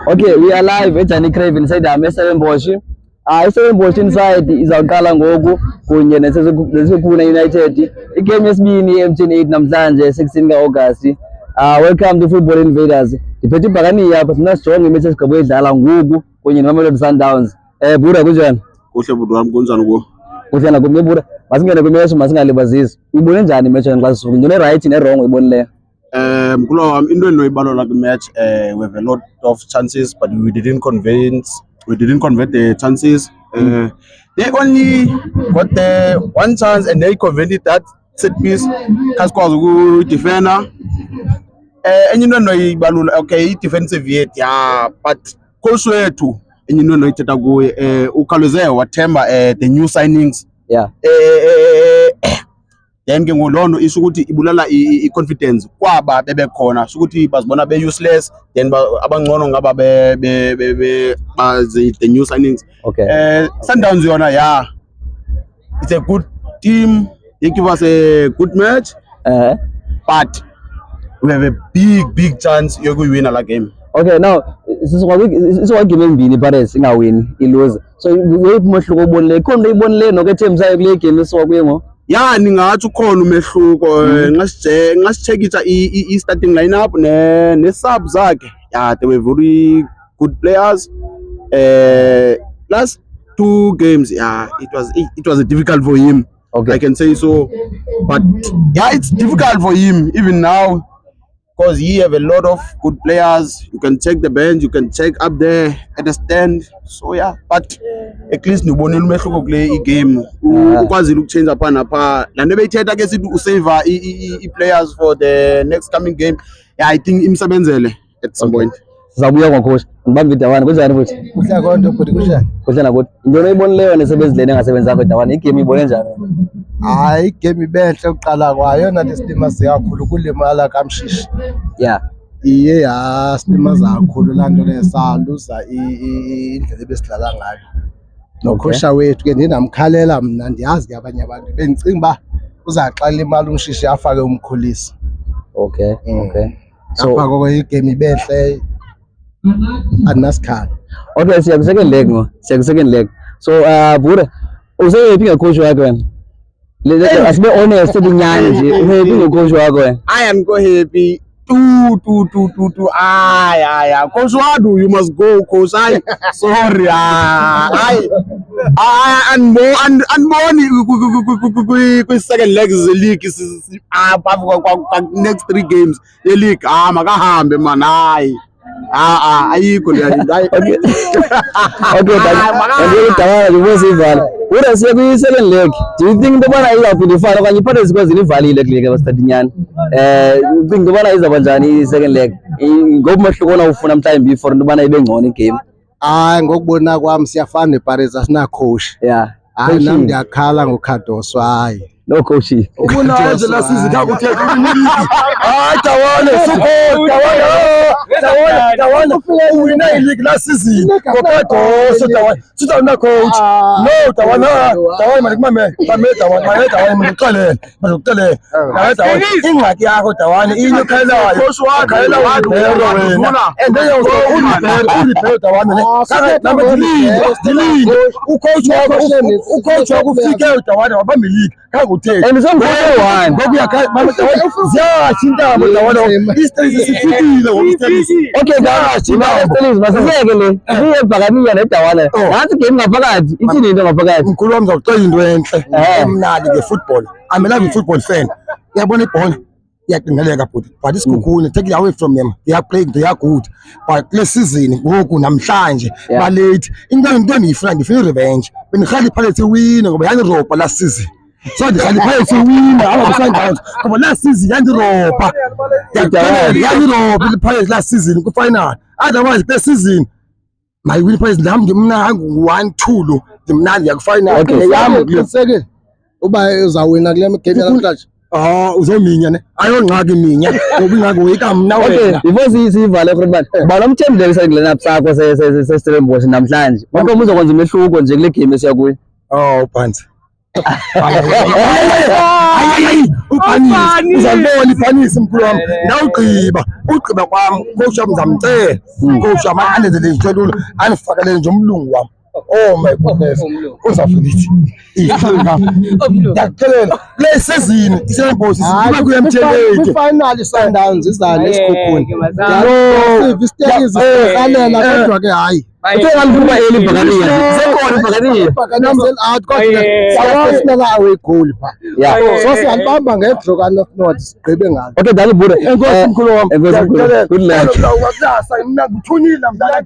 Okay, we are live eJani Crave inside Stellenbosch. Stellenbosch inside izawuqala ngoku kunye nesekhuna United. Igame yesibini eMTN8 namhlanje 16 kaAugust. Welcome to Football Invaders. Ndiphethe ibhakani apha sina sijonge imatch esigqibo edlala ngoku kunye neMamelodi Sundowns. Buda kunjani? Kuhle budu wami kunjani ku? Kuhle nakumbe buda. Masingene kwimatch masingalibazisi. Uyibone njani imatch xa sisuka? Ndine right ne wrong uyibonileyo. Mkhulu wami into endinoyibalola kwi-match we have a lot of chances but we didn't convert the chances. They only got the one chance and they converted that set piece kasikwazi ukudefender. Enye into endinoyibalula okay i-defensive yet yeah but coach wethu enye into endinoyithetha kuye ukhawuleze wathemba the new signings. Yeah. Then ke ngolonto isho ukuthi ibulala i-confidence kwaba bebekhona sho ukuthi bazibona be-useless then abangcono ngaba the new signings. Okay. Sundowns yona yeah it's a good team, they give us a good match but we have a big chance yokuwina la game. Okay, now siswa game embini Paris ingawini ilose so weyiphi umehluko obonile khona uyibonile nokethembisayo kule game eswa kuye ngo. Yeah, ningathi ukhona umehluko ngasitshekitha i-starting lineup ne-sub zakhe. Yeah, they were very good players. Last two games, yeah, it was difficult for him. Okay. I can say so. But yeah, it's difficult for him even now because he have a lot of good players. You can check the bench, you can check up there at the stand. So yeah, but at least nibonile umehluko kule i-game ukwazile ukuchange apha napha la nto beyithetha ke sithi usave i-players for the next coming game. Yeah, I think imsebenzele at some point. Sizabuya kwacoach ngibambe iDawana kunjani futhi? Kuhle konke futhi kunjani? Kuhle nakuthi into oyibonileyo nesebenzilene engasebenzi akho iDawana igame ibone njani? Hayi igame ibenhle uqala kwayo nathi sitima siyakhulu kulimala kamshishi. Yeah. Iye ya sitima zakhulu la nto lesaluza indlela ebesidlala ngayo. Nokhosha wethu ke ndinamkhalela mina ndiyazi ke abanye abantu bengicinga ba uzaxala imali umshishi afake umkhulisi. Okay. Okay. So ngakho igame ibenhle anasikhala. Okay, siya second leg ngo. Siya second leg. So Buda useyephi ngecoach wakho wena? Asibe honest ubunyane nje uhephi ngecoach wakho wena? I am go happy. Ay. Coach Wadu, you must go, coach. Sorry. And more second leg is the league. Next 3 games, the league. Makahambe man. Ayikho le. Okay. Okay, you must even. What is your second leg? Do you think the one is up in the final? When you put it because in the valley like was starting yan. You think the one is up on second leg? Go much to go for some time before the one I been on game. Ngokubona kwami siyafana neParis asina coach. Yeah. Hayi nami ngiyakhala ngoKhadoso hayi. No coach. Ubona nje la sizitha ukuthetha umliki. Hayi Tawana uwina ileague last season. Kokhadoso Tawana. Sitawuna coach. No Tawana manje kumame Tawana manje uxolele. Tawana ingxaki yakho Tawana inyukhelayo. Khalela wena. And then you Tawana. Number 3. Ucoach wakho ufike Tawana wabamba ileague. And some one. Okay, guys, masiyekele. Siyebhakaniya neDawana. Ngathi game ngaphakathi. Ithini into ngaphakathi? Mkhulu wami ngizocela into enhle. Emnandi ngefootball. I'm a football fan. Uyabona ibhola? Iyaqingeleka futhi. But isikhukhune take it away from them. They are playing, they are good. But le season ngoku namhlanje ba late. Into engiyifuna revenge. Bengikhali Pirates win ngoba yanirobha last season. So the Pirates win Sundowns. But last season yanirobha. Yanirobha the Pirates last season ku final. Otherwise this season my win Pirates nami ngimna 1-2 lo ngimnandi yaku final. Okay, yami ngisekele. Uba uzawina kule game namhlanje. Uzominya ne ayongxaki minya ngoba ingako yikamna wena. Okay, before sivale Khulumani bala umthembele lineup sakho se-Stellenbosch namhlanje wonke umuntu uzokwenza umehluko nje kule game esiya kuyo. Phansi hayi ubhanisi uzalibona ibhanisi mkhulu wami ndawugqiba kwami coach wami ngizamcela coach wami andenzele ngitshela anifakele nje umlungu wami oh my goodness uzafilithi ngiyakuthelela le season iSellenbosch siba kuyemtheleki final Sundowns izale esikhukhuni isitekizi sihalela kodwa ke hayi Uthengaliphuka elibhakaniya. Sekhona ibhakaniya. Bhakaniya out kodwa siyafesela away goal pha. So siyalibamba ngedraw ka North sigqibe ngalo. Okay, Dalibure. enkosi mkhulu wami Good luck. ngiyakuthola mina ngithunyile mdala